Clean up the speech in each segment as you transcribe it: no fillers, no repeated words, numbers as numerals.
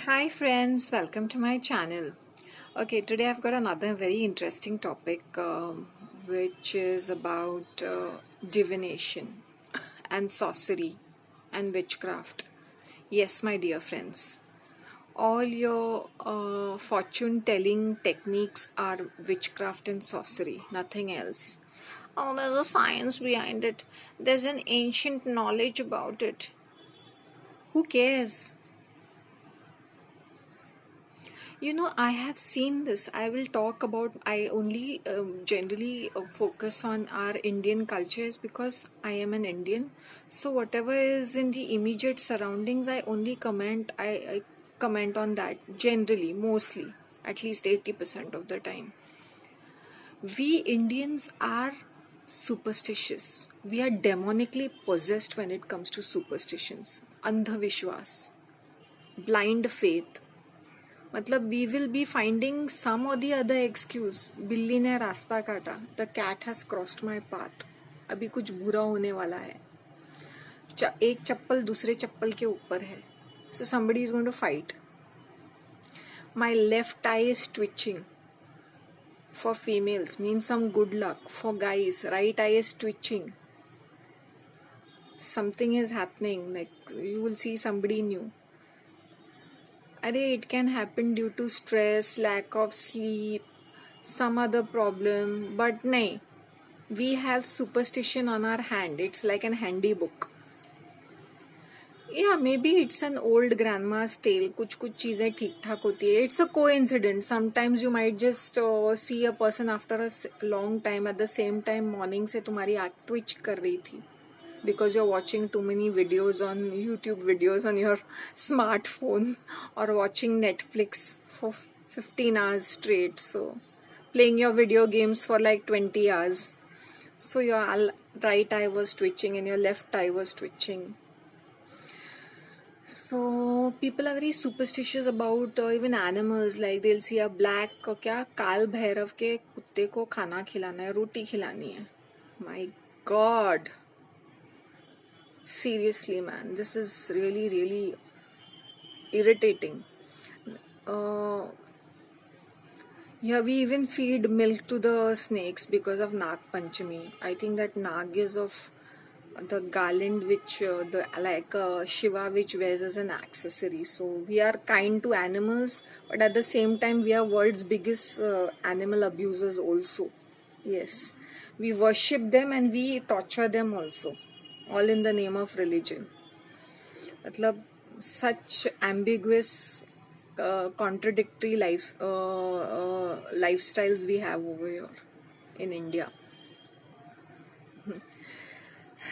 Hi friends, welcome to my channel. Okay, today I've got another very interesting topic which is about divination and sorcery and witchcraft. Yes, my dear friends, all your fortune telling techniques are witchcraft and sorcery, nothing else. Oh, there's a science behind it, there's an ancient knowledge about it. Who cares? I have seen this. I will talk about, I only generally focus on our Indian cultures because I am an Indian. So whatever is in the immediate surroundings, I comment on that generally, mostly, at least 80% of the time. We Indians are superstitious. We are demonically possessed when it comes to superstitions. Andhavishwas, blind faith. मतलब we will be finding some or the other excuse. बिल्ली ने रास्ता काटा, the cat has crossed my path. अभी कुछ बुरा होने वाला है. एक चप्पल दूसरे चप्पल के ऊपर है, सो somebody is going to fight. My left eye is twitching. For females means some good luck. For guys, right eye is twitching. Something is happening, like you will see somebody new. It can happen due to stress, lack of sleep, some other problem, but nahi. We have superstition on our hand. It's like an handy book. Yeah, maybe it's an old grandma's tale. कुछ चीजें ठीक ठाक होती है. It's a coincidence. Sometimes you might just see a person after a long time. At the same time, morning से तुम्हारी आँख twitch कर रही थी. Because you're watching too many videos on YouTube videos on your smartphone or watching Netflix for 15 hours straight. So playing your video games for like 20 hours. So your right eye was twitching and your left eye was twitching. So people are very superstitious about even animals. Like they'll see a black क्या काल भैरव के कुत्ते को खाना खिलाना है, रोटी खिलानी है. My God. Seriously, man, this is really irritating. Yeah, we even feed milk to the snakes because of Nag Panchami. I think that Nag is of the garland which Shiva which wears as an accessory. So we are kind to animals, but at the same time we are world's biggest animal abusers also. Yes, we worship them and we torture them also, all in the name of religion. मतलब such ambiguous contradictory lifestyles we have over here in India.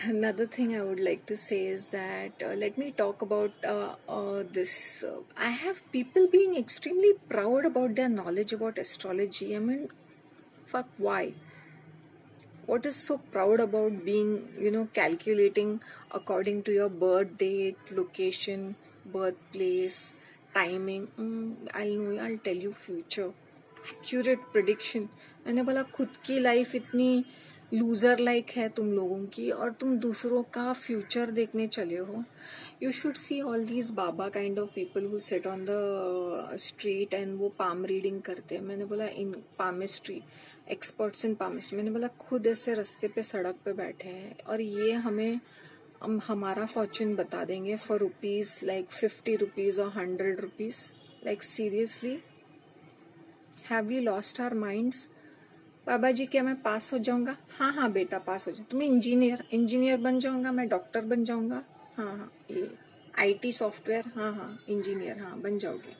Another thing I would like to say is that let me talk about this. I have people being extremely proud about their knowledge about astrology. I mean, fuck, why? What is so proud about being, calculating according to your birth date, location, birthplace, timing? I'll tell you future. Accurate prediction. मैंने बोला खुद की life इतनी loser like है तुम लोगों की और तुम दूसरों का फ्यूचर देखने चले हो. You should see all these Baba kind of people who sit on the street and वो पाम रीडिंग करते हैं. मैंने बोला इन पामिस्ट्री, एक्सपर्ट्स इन पामिस्ट्री. मैंने बोला खुद ऐसे रास्ते पे सड़क पे बैठे हैं और ये हमें हमारा फॉर्चून बता देंगे फॉर रुपीज लाइक 50 रुपीज और 100 rupees. Like seriously, have we lost our minds? Baba ji क्या मैं पास हो जाऊंगा? हाँ हाँ बेटा पास हो जाओ. तुम्हें इंजीनियर बन जाऊंगा, मैं डॉक्टर बन जाऊंगा. हाँ हाँ, ये IT सॉफ्टवेयर, हाँ हाँ इंजीनियर, हाँ बन जाओगे.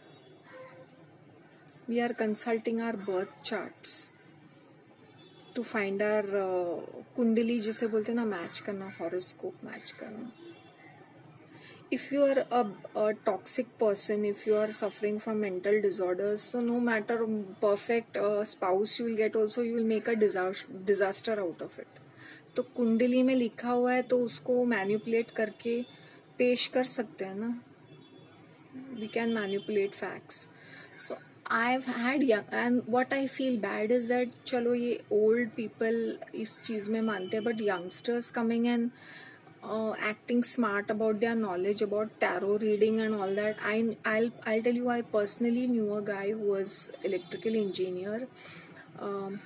We are consulting our birth charts to find our kundli जिसे बोलते ना, मैच करना, हॉरोस्कोप मैच करना. If you are a toxic person, if you are suffering from mental disorders, so no matter perfect spouse you will get also, you will make a disaster out of it. तो कुंडली में लिखा हुआ है तो उसको manipulate करके पेश कर सकते हैं ना. We can manipulate facts. So I've had and what I feel bad is that चलो ये old people इस चीज में मानते हैं, but youngsters coming and acting smart about their knowledge about tarot reading and all that. I'll tell you, I personally knew a guy who was electrical engineer. um,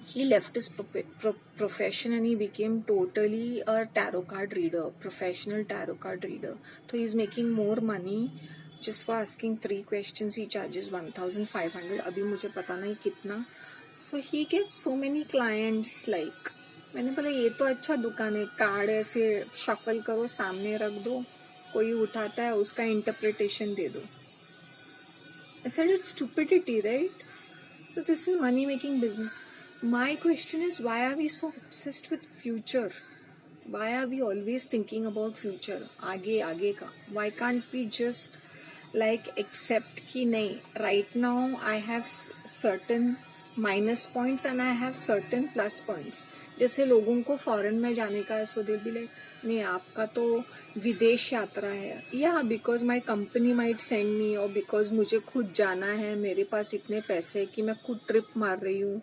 he left his profession and he became totally a tarot card reader, professional tarot card reader. So he's making more money just for asking 3 questions. He charges 1,500. अभी मुझे पता नहीं कितना. So he gets so many clients. Like, मैंने बोला ये तो अच्छा दुकान है, कार्ड ऐसे शफल करो, सामने रख दो, कोई उठाता है उसका इंटरप्रिटेशन दे दो. I said it's stupidity, right? So this is money making business. My question is, why are we so obsessed with future? Why are we always thinking about future? आगे का. Why can't we just like accept कि नहीं, right now I have certain minus points and I have certain plus points. जैसे लोगों को foreign में जाने का है, so they'll be like, नहीं आपका तो विदेश यात्रा है, या because my company might send me, और बिकॉज मुझे खुद जाना है, मेरे पास इतने पैसे कि मैं खुद ट्रिप मार रही हूँ,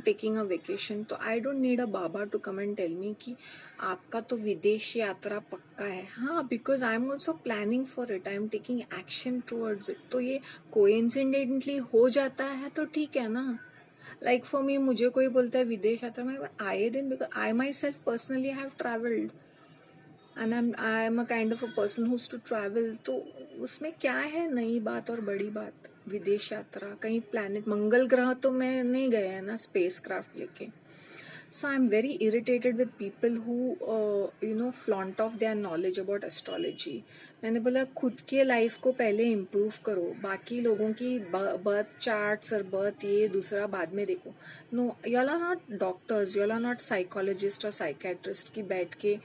टेकिंग अ वेकेशन. तो I don't need a baba to come and tell me कि आपका तो विदेश यात्रा पक्का है. हाँ, because I am also planning for it, I am taking action towards it. तो ये कोइंसिडेंटली हो जाता है तो ठीक है ना. लाइक फॉर मी, मुझे कोई बोलता है विदेश यात्रा में, आए दिन, because I myself personally have travelled and I am a kind of a person who to travel. तो उसमें क्या है नई बात और बड़ी बात. विदेश यात्रा, कहीं प्लैनेट, मंगल ग्रह तो मैं नहीं गया है ना स्पेस क्राफ्ट लेके. So I'm very irritated with people who flaunt off their knowledge about astrology. मैंने बोला खुद के लाइफ को पहले इम्प्रूव करो, बाकी लोगों की बर्थ चार्ट्स और बर्थ ये दूसरा बाद में देखो. No, y'all are not doctors, y'all are not psychologist और psychiatrist की बैठ के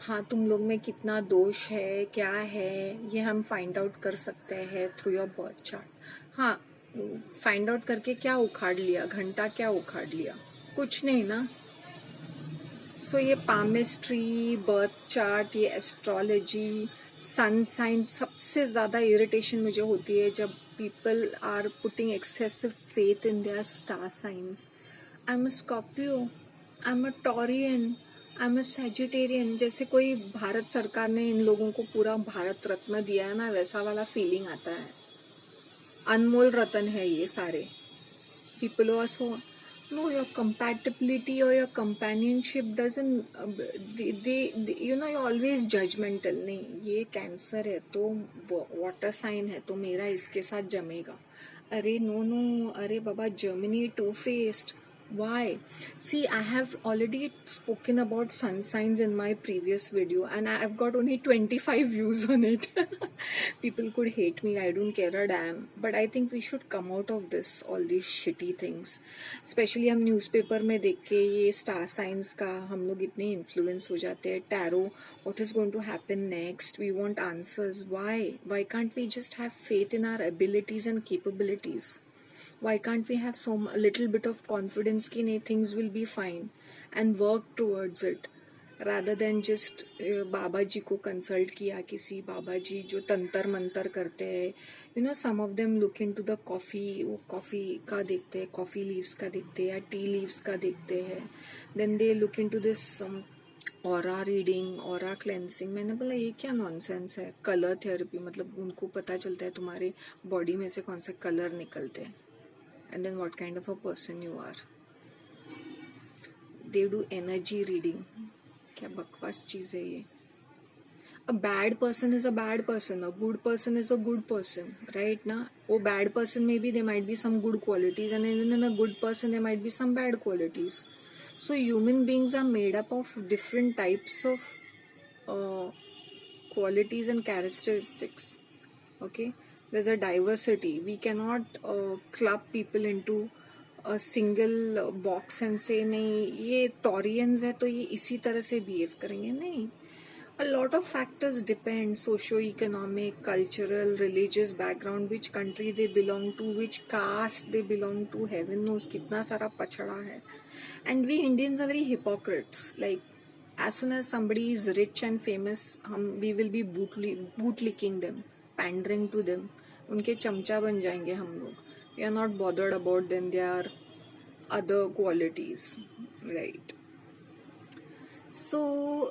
हाँ तुम लोग में कितना दोष है, क्या है, ये हम फाइंड आउट कर सकते हैं थ्रू योर बर्थ चार्ट. हाँ, फाइंड आउट करके क्या उखाड़ लिया, घंटा क्या उखाड़ लिया, कुछ नहीं ना. सो ये पामिस्ट्री, बर्थ चार्ट, ये एस्ट्रोलॉजी, सन साइंस, सबसे ज़्यादा इरिटेशन मुझे होती है जब people are putting excessive faith in their star science. I am a Scorpio, I am a Taurean, I am a Sagittarian. जैसे कोई भारत सरकार ने इन लोगों को पूरा भारत रत्न दिया है ना, वैसा वाला फीलिंग आता है. अनमोल रतन है ये सारे. People are so, no, your compatibility or your companionship doesn't they you're always judgmental. नहीं, ये कैंसर है तो वाटर साइन है तो मेरा इसके साथ जमेगा. अरे नो, अरे बाबा, Germany two faced. Why? See, I have already spoken about sun signs in my previous video and I've got only 25 views on it. People could hate me, I don't care a damn. But I think we should come out of this, all these shitty things. Especially हम newspaper में देख के ये star signs का हम लोग इतने influence हो जाते हैं. Tarot, what is going to happen next? We want answers. Why can't we just have faith in our abilities and capabilities? Why can't we have a little bit of confidence कि नहीं, things will be fine, and work towards it, rather than just बाबा जी को consult किया, किसी बाबा जी जो तंतर मंतर करते हैं. Some of them look into the coffee, वो coffee का देखते हैं, कॉफ़ी लीव्स का देखते हैं या टी लीव्स का देखते हैं. then they look into this aura reading, aura cleansing. मैंने बोला ये क्या नॉनसेंस है. कलर थेरेपी, मतलब उनको पता चलता है तुम्हारे बॉडी में से कौन से कलर निकलते हैं, and then what kind of a person you are. They do energy reading. क्या बकवास चीज है ये. A bad person is a bad person, a good person is a good person, right ना. वो bad person maybe there might be some good qualities and even in a good person there might be some bad qualities. So human beings are made up of different types of qualities and characteristics. Okay, there's a diversity. We cannot club people into a single box and say नहीं ये Taureans है तो ये इसी तरह से behave करेंगे. नहीं, a lot of factors depend, socio-economic, cultural, religious background, which country they belong to, which caste they belong to, heaven knows कितना सारा पछड़ा है. And we Indians are very hypocrites. Like, as soon as somebody is rich and famous, we will be bootlicking them, pandering to them. उनके चमचा बन जाएंगे हम लोग. We are not bothered about them, their other qualities, right? So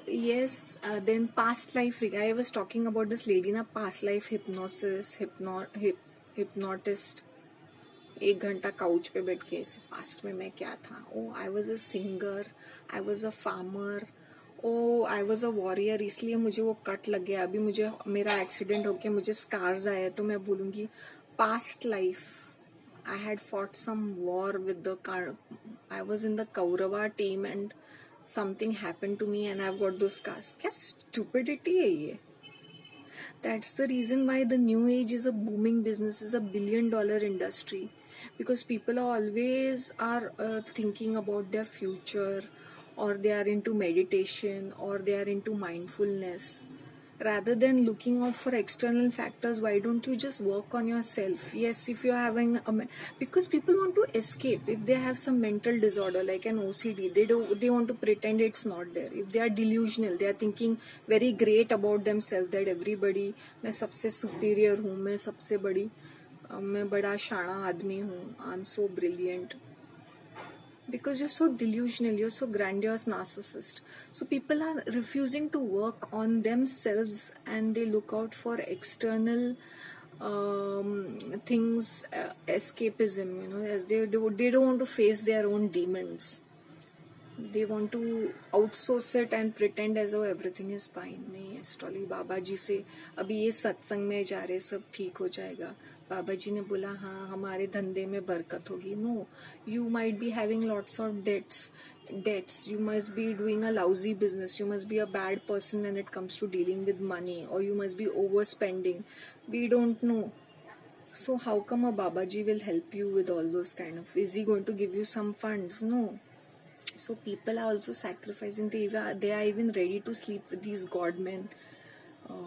yes, then past life. I was talking about this lady na past life hypnosis, hypnotist. 1 घंटा couch पे बैठ के पास्ट में मैं क्या था. Oh I was a singer, I was a farmer, oh I was a warrior. इसलिए मुझे वो कट लग गया. अभी मुझे मेरा एक्सीडेंट होके मुझे स्कार्स आए तो मैं बोलूँगी past life I had fought some war with I was in the Kaurava team and something happened to me and I've got those scars. क्या stupidity है ये? That's the reason why the new age is a booming business, is a $1 billion industry, because people are always thinking about their future, or they are into meditation, or they are into mindfulness. Rather than looking out for external factors, why don't you just work on yourself? Yes, if you're having because people want to escape. If they have some mental disorder like an OCD, they want to pretend it's not there. If they are delusional, they are thinking very great about themselves, that everybody, मैं सबसे superior हूँ, मैं सबसे बड़ी, मैं बड़ा शाना आदमी हूँ, I'm so brilliant. Because you're so delusional, you're so grandiose narcissist. So people are refusing to work on themselves and they look out for external things, escapism, as they don't want to face their own demons. They want to outsource it and pretend as though everything is fine. नहीं, astrology बाबा जी से अभी ये सत्संग में जा रहे, सब ठीक हो जाएगा. बाबा जी ने बोला हाँ हमारे धंधे में बरकत होगी. No, you might be having lots of debts. You must be doing a lousy business. You must be a bad person when it comes to dealing with money, or you must be overspending. We don't know. So how come a Babaji will help you with all those kind of? Is he going to give you some funds? No. So people are also sacrificing. They are even ready to sleep with these god men.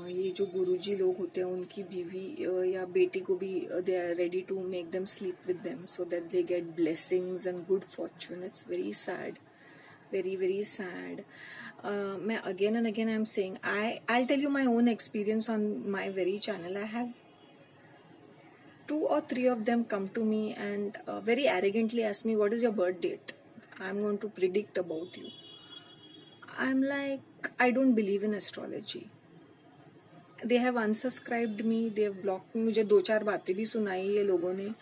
ये जो गुरुजी लोग होते हैं उनकी बीवी या बेटी को भी they are ready to make them sleep with them so that they get blessings and good fortune. It's very sad, very very sad. मैं again and again I'm saying, I'll tell you my own experience on my very channel. I have 2 or 3 of them come to me and very arrogantly ask me, what is your birth date? I'm going to predict about you. I'm like, I don't believe in astrology. They have unsubscribed me, they have blocked me. मुझे 2-4 बातें भी सुनाई ये लोगों ने.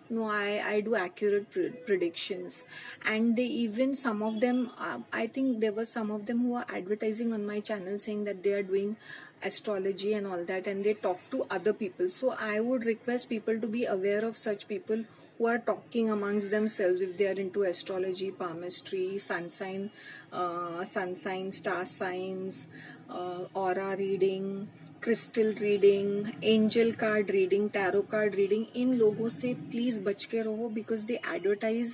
No, I do accurate predictions. And they even, some of them, I think there were some of them who are advertising on my channel saying that they are doing astrology and all that, and they talk to other people. So I would request people to be aware of such people who are talking amongst themselves if they are into astrology, palmistry, sun sign, star signs, aura reading, crystal reading, angel card reading, tarot card reading. इन लोगों से please बच के रहो, because they advertise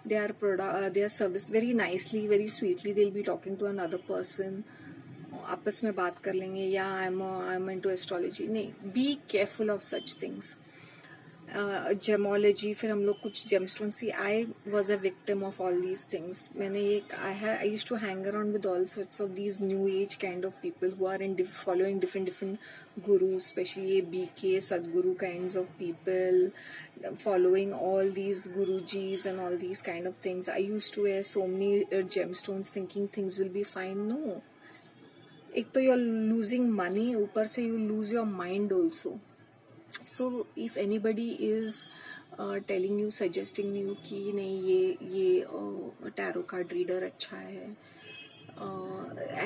their product, their service very nicely, very sweetly. They will be talking to another person, आपस में बात कर लेंगे, या आई एम इनटू एस्ट्रोलॉजी. नहीं, be careful of such things. Gemology, फिर हम लोग कुछ जेमस्टोन सी. I was a victim of all these things. मैंने ये आई used to hang around with all sorts of these new age kind of people who are following different gurus, especially ये BK Sadguru kinds of people, following all these gurujis and all these kind of things. I used to wear so many gemstones thinking things will be fine. No, एक तो you're losing money, ऊपर से you lose your mind also. So if anybody is telling you, suggesting you कि नहीं ये tarot card reader अच्छा है,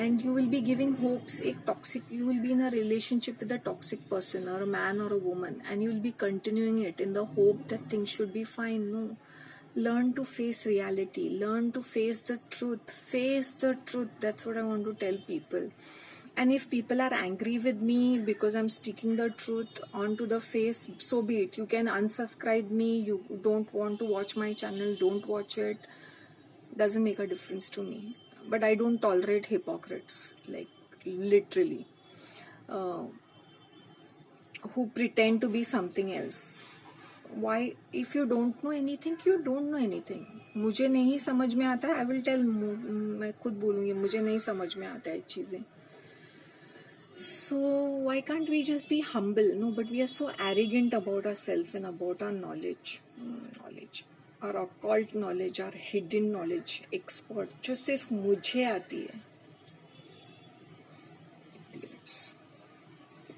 and you will be giving hopes, एक toxic, you will be in a relationship with a toxic person or a man or a woman, and you will be continuing it in the hope that things should be fine. No, learn to face reality, learn to face the truth. That's what I want to tell people. And if people are angry with me because I'm speaking the truth onto the face, so be it. You can unsubscribe me. You don't want to watch my channel, don't watch it. Doesn't make a difference to me. But I don't tolerate hypocrites, like literally, who pretend to be something else. Why? If you don't know anything, you don't know anything. मुझे नहीं समझ में आता है, I will tell. मैं खुद बोलूँगी मुझे नहीं समझ में आता है चीज़ें. So why can't we just be humble? No, but we are so arrogant about ourselves and about our knowledge, our occult knowledge, our hidden knowledge, expert, जो सिर्फ मुझे आती है.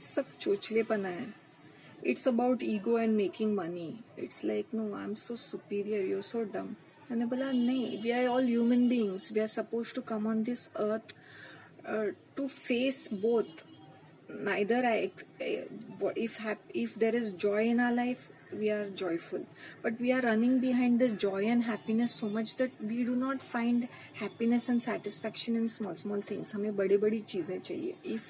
सब चोचलेपना है. It's about ego and making money. It's like, no, I'm so superior, you're so dumb. मैंने बोला नहीं, we are all human beings. We are supposed to come on this earth to face both. Neither if there is joy in our life, we are joyful, but we are running behind this joy and happiness so much that we do not find happiness and satisfaction in small small things. हमें बड़ी बड़ी चीज़ें चाहिए. If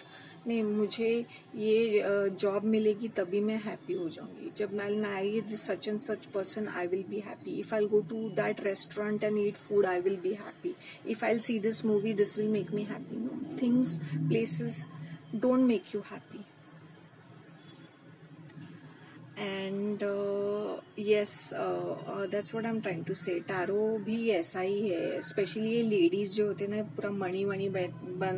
नहीं मुझे ये job मिलेगी तभी मैं हैप्पी हो जाऊंगी. जब मैं marry this such and such person I will be happy. If I go to that restaurant and eat food I will be happy. If I see this movie this will make me happy. No, things, places don't make you happy. And yes, that's what I'm trying to say. Tarot भी ऐसा ही है. Specially ये ladies जो होते हैं ना, पूरा मणि मणि बन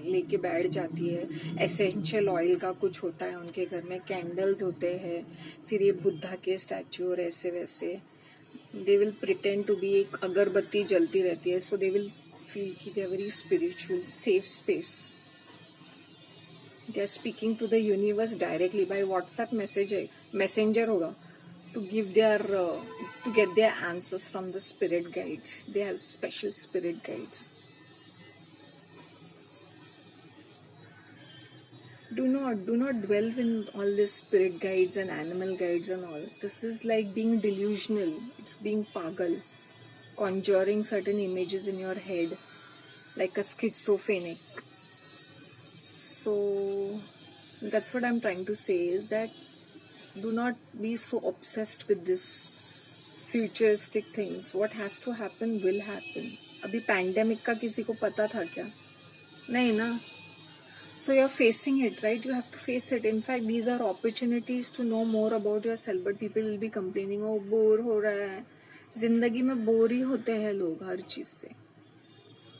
लेके बैठ जाती है. एसेंशियल ऑयल का कुछ होता है उनके घर में, कैंडल्स होते हैं, फिर ये बुद्धा के स्टैचू और ऐसे वैसे. They will pretend to be. एक अगरबत्ती जलती रहती है, सो दे विल फील कि they are very spiritual. Safe space. They are speaking to the universe directly by WhatsApp messenger होगा to give their to get their answers from the spirit guides. They have special spirit guides. Do not dwell in all these spirit guides and animal guides and all. This is like being delusional. It's being pagal, conjuring certain images in your head like a schizophrenic. So that's what I'm trying to say, is that do not be so obsessed with this futuristic things. What has to happen will happen. अभी pandemic का किसी को पता था क्या? नहीं ना. So you're facing it, right? You have to face it. In fact, these are opportunities to know more about yourself. But people will be complaining, oh bore हो रहा है. जिंदगी में बोर ही होते हैं लोग हर चीज से.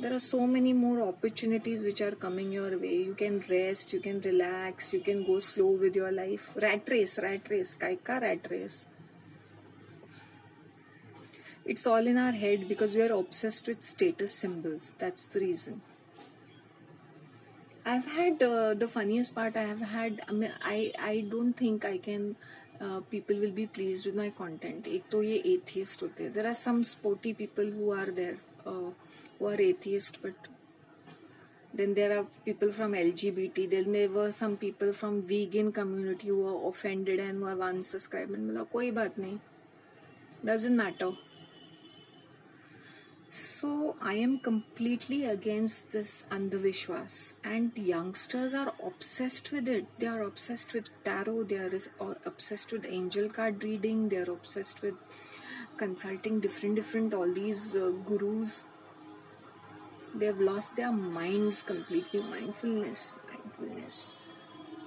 There are so many more opportunities which are coming your way. You can rest, you can relax, you can go slow with your life. Rat race. Kai ka rat race? It's all in our head because we are obsessed with status symbols. That's the reason. I've had the funniest part I have had. I don't think I can. People will be pleased with my content. एक तो ये atheist होते हैं. There are some sporty people who are there. Who are atheist, but then there are people from LGBT. Then there were some people from vegan community who are offended and who have unsubscribed. And बोला कोई बात नहीं, doesn't matter. So I am completely against this andhavishwas, and youngsters are obsessed with it. They are obsessed with tarot. They are obsessed with angel card reading. They are obsessed with consulting different all these gurus. They have lost their minds completely. Mindfulness.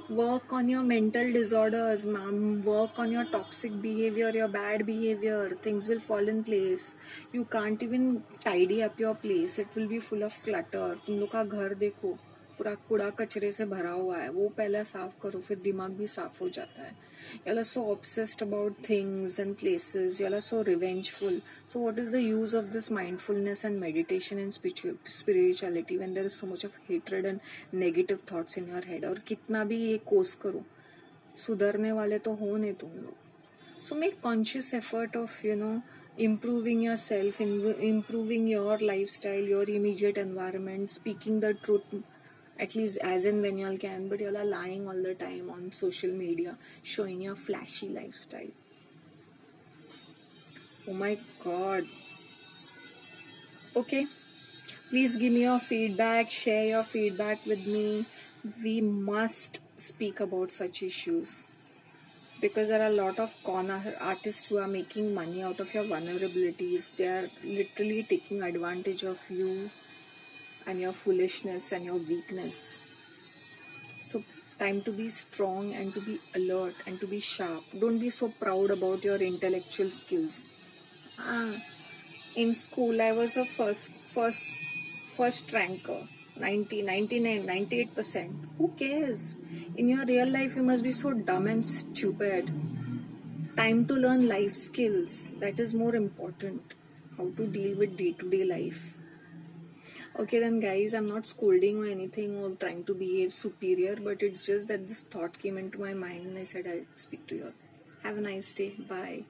Work on your mental disorders, ma'am. Work on your toxic behavior, your bad behavior. Things will fall in place. You can't even tidy up your place. It will be full of clutter. तुम लोग का घर देखो, पूरा कूड़ा कचरे से भरा हुआ है. वो पहले साफ करो, फिर दिमाग भी साफ हो जाता है. Y'all are so obsessed about things and places. Y'all are so revengeful. So what is the use of this mindfulness and meditation and spirituality when there is so much of hatred and negative thoughts in your head? और कितना भी ये course करो, सुधरने वाले तो हो नहीं तुम लोग. So make conscious effort of, improving yourself, improving your lifestyle, your immediate environment, speaking the truth, at least as and when y'all can. But y'all are lying all the time on social media, showing your flashy lifestyle. Oh my god. Okay, please give me your feedback, share your feedback with me. We must speak about such issues, because there are a lot of con artists who are making money out of your vulnerabilities. They are literally taking advantage of you and your foolishness and your weakness. So time to be strong and to be alert and to be sharp. Don't be so proud about your intellectual skills. In school I was a first ranker, 90, 99, 98%. Who cares? In your real life you must be so dumb and stupid. Time to learn life skills. That is more important. How to deal with day-to-day life. Okay, then, guys, I'm not scolding or anything or trying to behave superior, but it's just that this thought came into my mind and I said I'll speak to you. Have a nice day. Bye.